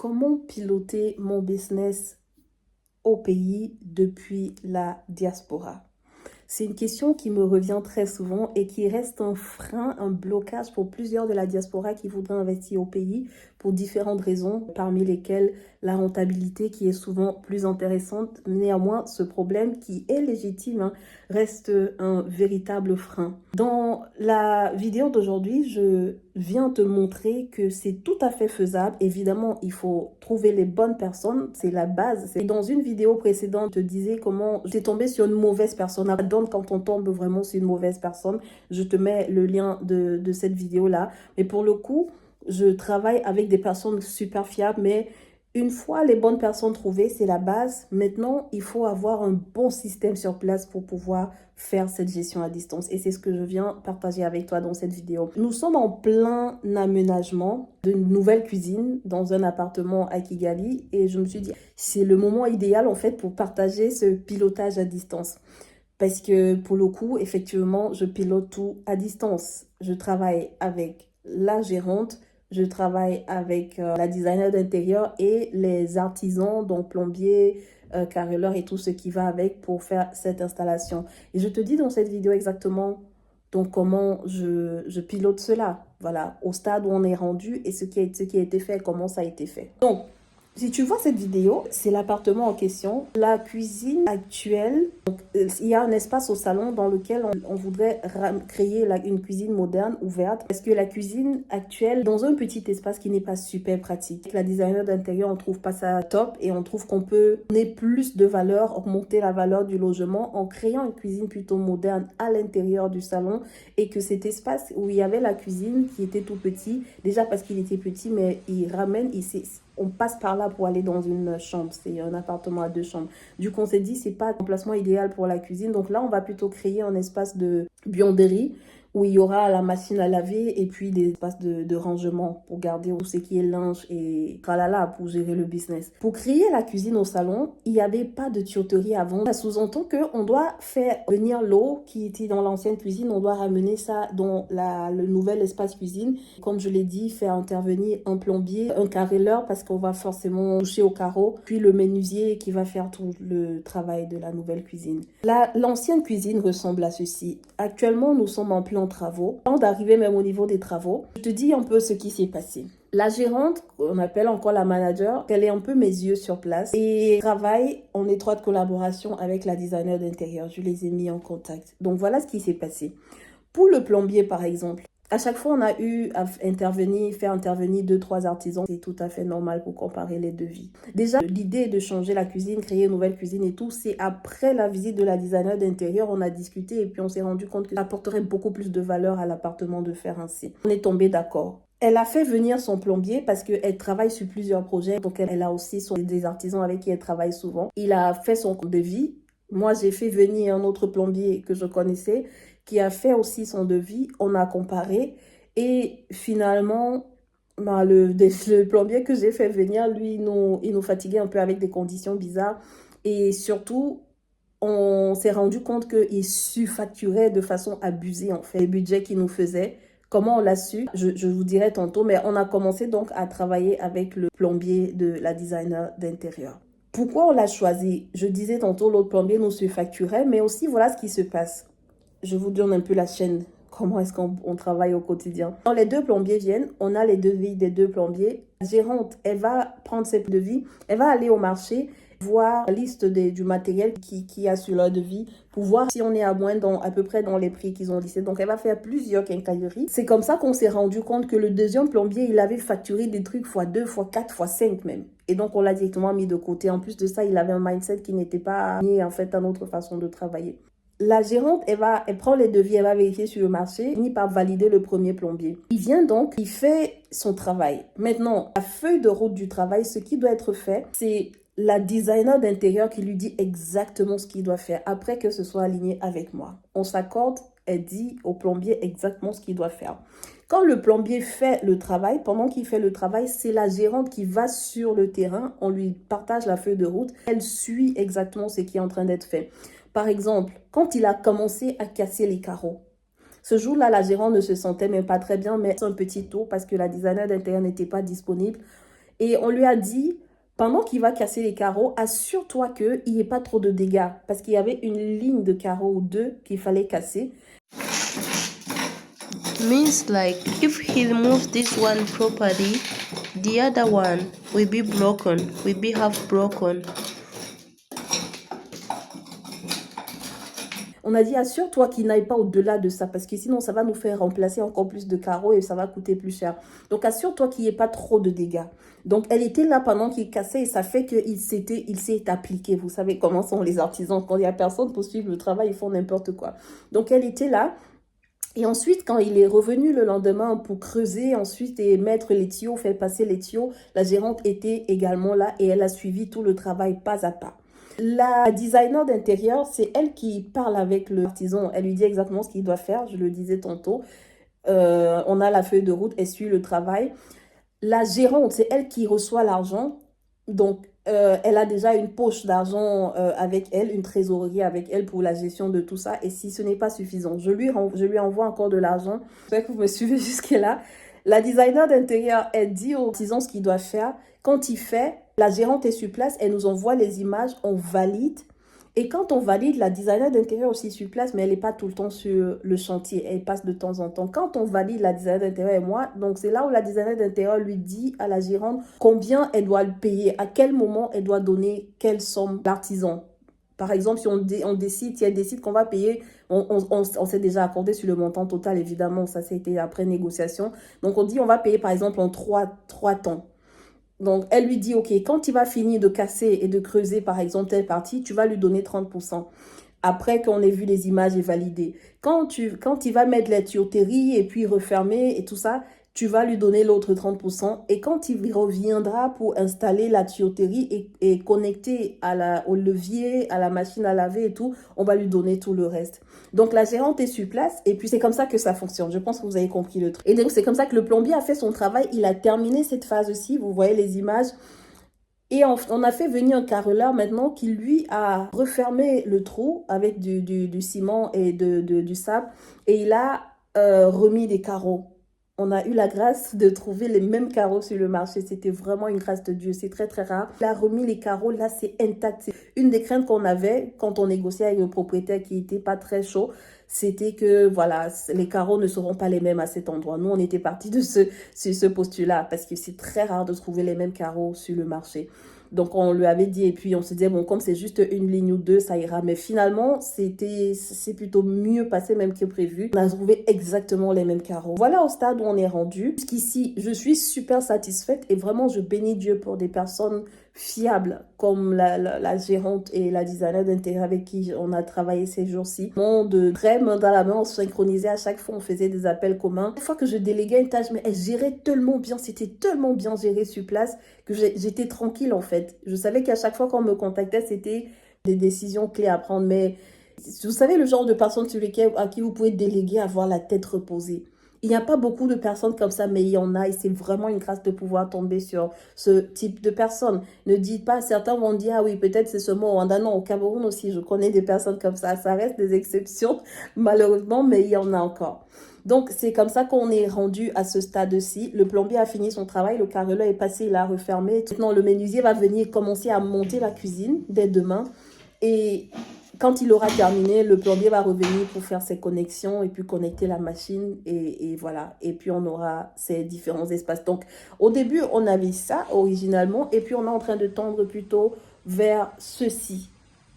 Comment piloter mon business au pays depuis la diaspora? C'est une question qui me revient très souvent et qui reste un frein, un blocage pour plusieurs de la diaspora qui voudraient investir au pays pour différentes raisons, parmi lesquelles la rentabilité qui est souvent plus intéressante. Néanmoins, ce problème qui est légitime reste un véritable frein. Dans la vidéo d'aujourd'hui, je viens te montrer que c'est tout à fait faisable. Évidemment, il faut trouver les bonnes personnes, c'est la base. Et dans une vidéo précédente, je te disais comment j'étais tombée sur une mauvaise personne. Donc, quand on tombe vraiment sur une mauvaise personne, je te mets le lien de cette vidéo-là. Mais pour le coup, je travaille avec des personnes super fiables, mais une fois les bonnes personnes trouvées, c'est la base. Maintenant, il faut avoir un bon système sur place pour pouvoir faire cette gestion à distance. Et c'est ce que je viens partager avec toi dans cette vidéo. Nous sommes en plein aménagement d'une nouvelle cuisine dans un appartement à Kigali. Et je me suis dit, c'est le moment idéal en fait pour partager ce pilotage à distance. Parce que pour le coup, effectivement, je pilote tout à distance. Je travaille avec la gérante, je travaille avec la designer d'intérieur et les artisans, donc plombiers, carreleurs et tout ce qui va avec pour faire cette installation. Et je te dis dans cette vidéo exactement donc comment je pilote cela. Voilà, au stade où on est rendu et ce qui a été fait, comment ça a été fait. Donc, si tu vois cette vidéo, c'est l'appartement en question. La cuisine actuelle, donc, il y a un espace au salon dans lequel on voudrait créer une cuisine moderne, ouverte. Parce que la cuisine actuelle, dans un petit espace qui n'est pas super pratique. La designer d'intérieur, on trouve pas ça top et on trouve qu'on peut donner plus de valeur, augmenter la valeur du logement en créant une cuisine plutôt moderne à l'intérieur du salon. Et que cet espace où il y avait la cuisine qui était tout petit, déjà parce qu'il était petit, mais on passe par là pour aller dans une chambre. C'est un appartement à 2 chambres. Du coup, on s'est dit, c'est pas l'emplacement idéal pour la cuisine. Donc là, on va plutôt créer un espace de buanderie où il y aura la machine à laver et puis des espaces de rangement pour garder tout ce qui est linge et tralala pour gérer le business. Pour créer la cuisine au salon, il n'y avait pas de tuyauterie avant. Ça sous-entend qu'on doit faire venir l'eau qui était dans l'ancienne cuisine, on doit ramener ça dans le nouvel espace cuisine. Comme je l'ai dit, faire intervenir un plombier, un carreleur parce qu'on va forcément toucher au carreau, puis le menuisier qui va faire tout le travail de la nouvelle cuisine. L'ancienne cuisine ressemble à ceci. Actuellement, nous sommes en plein travaux. Avant d'arriver même au niveau des travaux, je te dis un peu ce qui s'est passé. La gérante, on appelle encore la manager, elle est un peu mes yeux sur place et travaille en étroite collaboration avec la designer d'intérieur. Je les ai mis en contact. Donc voilà ce qui s'est passé. Pour le plombier, par exemple, à chaque fois, on a eu à faire intervenir 2-3 artisans. C'est tout à fait normal pour comparer les devis. Déjà, l'idée de changer la cuisine, créer une nouvelle cuisine et tout, c'est après la visite de la designer d'intérieur, on a discuté et puis on s'est rendu compte que ça apporterait beaucoup plus de valeur à l'appartement de faire ainsi. On est tombé d'accord. Elle a fait venir son plombier parce qu'elle travaille sur plusieurs projets. Donc, elle a aussi des artisans avec qui elle travaille souvent. Il a fait son devis. Moi, j'ai fait venir un autre plombier que je connaissais qui a fait aussi son devis. On a comparé et finalement, le plombier que j'ai fait venir, lui, il nous fatiguait un peu avec des conditions bizarres. Et surtout, on s'est rendu compte qu'il surfacturait de façon abusée, en fait, les budgets qu'il nous faisait. Comment on l'a su? Je vous dirai tantôt, mais on a commencé donc à travailler avec le plombier de la designer d'intérieur. Pourquoi on l'a choisi? Je disais tantôt, l'autre plombier nous surfacturait, mais aussi voilà ce qui se passe. Je vous donne un peu la chaîne. Comment est-ce qu'on travaille au quotidien? Quand les 2 plombiers viennent, on a les devis des 2 plombiers. La gérante, elle va prendre ses devis, elle va aller au marché, voir la liste du matériel qui a sur leur devis pour voir si on est à peu près dans les prix qu'ils ont listés. Donc, elle va faire plusieurs quincailleries. C'est comme ça qu'on s'est rendu compte que le deuxième plombier, il avait facturé des trucs x2, x4, x5 même. Et donc, on l'a directement mis de côté. En plus de ça, il avait un mindset qui n'était pas lié en fait à notre façon de travailler. La gérante, elle prend les devis, elle va vérifier sur le marché, finit par valider le premier plombier. Il vient donc, il fait son travail. Maintenant, la feuille de route du travail, ce qui doit être fait, c'est la designer d'intérieur qui lui dit exactement ce qu'il doit faire après que ce soit aligné avec moi. On s'accorde, elle dit au plombier exactement ce qu'il doit faire. Quand le plombier fait le travail, pendant qu'il fait le travail, c'est la gérante qui va sur le terrain, on lui partage la feuille de route, elle suit exactement ce qui est en train d'être fait. Par exemple, quand il a commencé à casser les carreaux, ce jour-là, la gérante ne se sentait même pas très bien, mais c'est un petit tour parce que la designer d'intérieur n'était pas disponible. Et on lui a dit, pendant qu'il va casser les carreaux, assure-toi qu'il n'y ait pas trop de dégâts. Parce qu'il y avait une ligne de carreaux ou deux qu'il fallait casser. Means like if he removes this one properly, the other one will be broken, will be half broken. On a dit, assure-toi qu'il n'aille pas au-delà de ça, parce que sinon, ça va nous faire remplacer encore plus de carreaux et ça va coûter plus cher. Donc, assure-toi qu'il n'y ait pas trop de dégâts. Donc, elle était là pendant qu'il cassait et ça fait qu'il s'est appliqué. Vous savez comment sont les artisans. Quand il n'y a personne pour suivre le travail, ils font n'importe quoi. Donc, elle était là. Et ensuite, quand il est revenu le lendemain pour creuser ensuite et mettre les tuyaux, faire passer les tuyaux, la gérante était également là et elle a suivi tout le travail pas à pas. La designer d'intérieur, c'est elle qui parle avec l'artisan. Elle lui dit exactement ce qu'il doit faire, je le disais tantôt. On a la feuille de route, elle suit le travail. La gérante, c'est elle qui reçoit l'argent. Donc, elle a déjà une poche d'argent avec elle, une trésorerie avec elle pour la gestion de tout ça. Et si ce n'est pas suffisant, je lui envoie encore de l'argent. J'espère que vous me suivez jusque-là. La designer d'intérieur, elle dit aux artisans ce qu'il doit faire. Quand il fait, la gérante est sur place, elle nous envoie les images, on valide. Et quand on valide, la designer d'intérieur aussi sur place, mais elle n'est pas tout le temps sur le chantier, elle passe de temps en temps. Quand on valide la designer d'intérieur et moi, donc c'est là où la designer d'intérieur lui dit à la gérante combien elle doit le payer, à quel moment elle doit donner quelle somme l'artisan. Par exemple, si on décide, si elle décide qu'on va payer, on s'est déjà accordé sur le montant total, évidemment, ça c'était après négociation. Donc on dit on va payer par exemple en trois temps. Donc, elle lui dit, OK, quand il va finir de casser et de creuser, par exemple, telle partie, tu vas lui donner 30%. Après qu'on ait vu les images et validées. Quand il va mettre la tuyauterie et puis refermer et tout ça, tu vas lui donner l'autre 30%. Et quand il reviendra pour installer la tuyauterie et connecter au levier, à la machine à laver et tout, on va lui donner tout le reste. Donc, la gérante est sur place et puis c'est comme ça que ça fonctionne. Je pense que vous avez compris le truc. Et donc, c'est comme ça que le plombier a fait son travail. Il a terminé cette phase-ci. Vous voyez les images. Et on a fait venir un carreleur maintenant qui, lui, a refermé le trou avec du ciment et du sable. Et il a remis des carreaux. On a eu la grâce de trouver les mêmes carreaux sur le marché. C'était vraiment une grâce de Dieu. C'est très, très rare. Il a remis les carreaux. Là, c'est intact. C'est une des craintes qu'on avait quand on négociait avec le propriétaire qui n'était pas très chaud. C'était que, voilà, les carreaux ne seront pas les mêmes à cet endroit. Nous, on était partis de ce postulat parce que c'est très rare de trouver les mêmes carreaux sur le marché. Donc, on lui avait dit, et puis on se disait, bon, comme c'est juste une ligne ou deux, ça ira. Mais finalement, c'est plutôt mieux passé même que prévu. On a trouvé exactement les mêmes carreaux. Voilà au stade où on est rendu. Jusqu'ici, je suis super satisfaite et vraiment, je bénis Dieu pour des personnes fiables comme la gérante et la designer d'intérieur avec qui on a travaillé ces jours-ci. De très main dans la main, on se synchronisait à chaque fois, on faisait des appels communs. Une fois que je déléguais une tâche, mais elle gérait tellement bien, c'était tellement bien géré sur place que j'étais tranquille en fait. Je savais qu'à chaque fois qu'on me contactait, c'était des décisions clés à prendre. Mais vous savez, le genre de personnes à qui vous pouvez déléguer, avoir la tête reposée. Il n'y a pas beaucoup de personnes comme ça, mais il y en a et c'est vraiment une grâce de pouvoir tomber sur ce type de personnes. Ne dites pas, certains vont dire, ah oui, peut-être c'est seulement au Rwanda. Non, au Cameroun aussi, je connais des personnes comme ça. Ça reste des exceptions, malheureusement, mais il y en a encore. Donc, c'est comme ça qu'on est rendu à ce stade-ci. Le plombier a fini son travail, le carreleur est passé, il a refermé. Maintenant, le menuisier va venir commencer à monter la cuisine dès demain. Et quand il aura terminé, le plombier va revenir pour faire ses connexions et puis connecter la machine et voilà. Et puis, on aura ces différents espaces. Donc, au début, on avait ça originalement et puis on est en train de tendre plutôt vers ceci.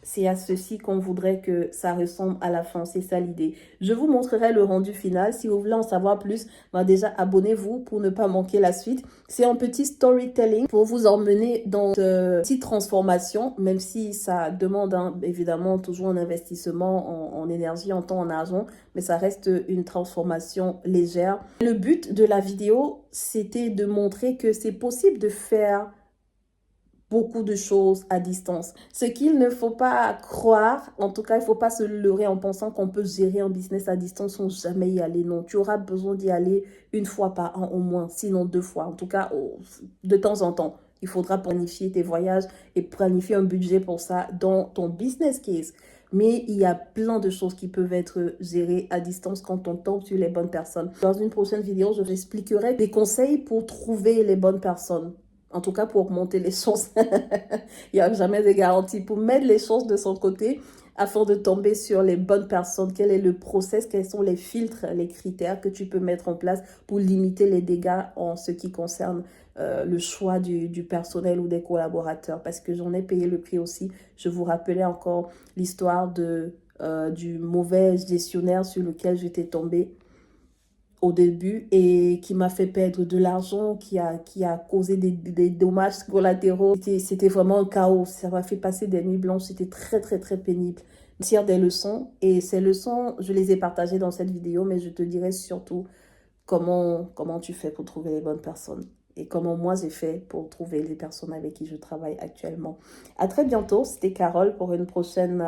C'est à ceci qu'on voudrait que ça ressemble à la fin. C'est ça l'idée. Je vous montrerai le rendu final. Si vous voulez en savoir plus, déjà abonnez-vous pour ne pas manquer la suite. C'est un petit storytelling pour vous emmener dans cette petite transformation, même si ça demande évidemment toujours un investissement en énergie, en temps, en argent, mais ça reste une transformation légère. Le but de la vidéo, c'était de montrer que c'est possible de faire beaucoup de choses à distance. Ce qu'il ne faut pas croire, en tout cas, il ne faut pas se leurrer en pensant qu'on peut gérer un business à distance sans jamais y aller. Non, tu auras besoin d'y aller une fois par an au moins, sinon 2 fois. En tout cas, de temps en temps. Il faudra planifier tes voyages et planifier un budget pour ça dans ton business case. Mais il y a plein de choses qui peuvent être gérées à distance quand on tombe sur les bonnes personnes. Dans une prochaine vidéo, je vous expliquerai des conseils pour trouver les bonnes personnes. En tout cas, pour augmenter les chances. Il n'y a jamais de garantie. Pour mettre les chances de son côté, afin de tomber sur les bonnes personnes, quel est le process, quels sont les filtres, les critères que tu peux mettre en place pour limiter les dégâts en ce qui concerne le choix du personnel ou des collaborateurs. Parce que j'en ai payé le prix aussi. Je vous rappelais encore l'histoire du mauvais gestionnaire sur lequel j'étais tombée au début et qui m'a fait perdre de l'argent, qui a causé des dommages collatéraux. C'était vraiment un chaos. Ça m'a fait passer des nuits blanches. C'était très, très, très pénible. Je tire des leçons et ces leçons, je les ai partagées dans cette vidéo, mais je te dirai surtout comment tu fais pour trouver les bonnes personnes et comment moi j'ai fait pour trouver les personnes avec qui je travaille actuellement. À très bientôt, c'était Carole pour une prochaine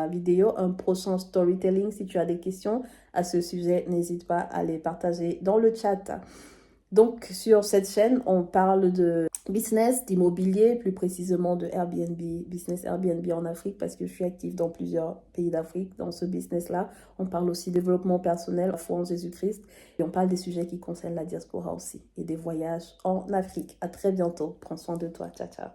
vidéo, un prochain storytelling. Si tu as des questions à ce sujet, n'hésite pas à les partager dans le chat. Donc, sur cette chaîne, on parle de business, d'immobilier, plus précisément de Airbnb, business Airbnb en Afrique, parce que je suis active dans plusieurs pays d'Afrique dans ce business-là. On parle aussi développement personnel, la foi en Jésus-Christ, et on parle des sujets qui concernent la diaspora aussi, et des voyages en Afrique. À très bientôt. Prends soin de toi. Ciao, ciao.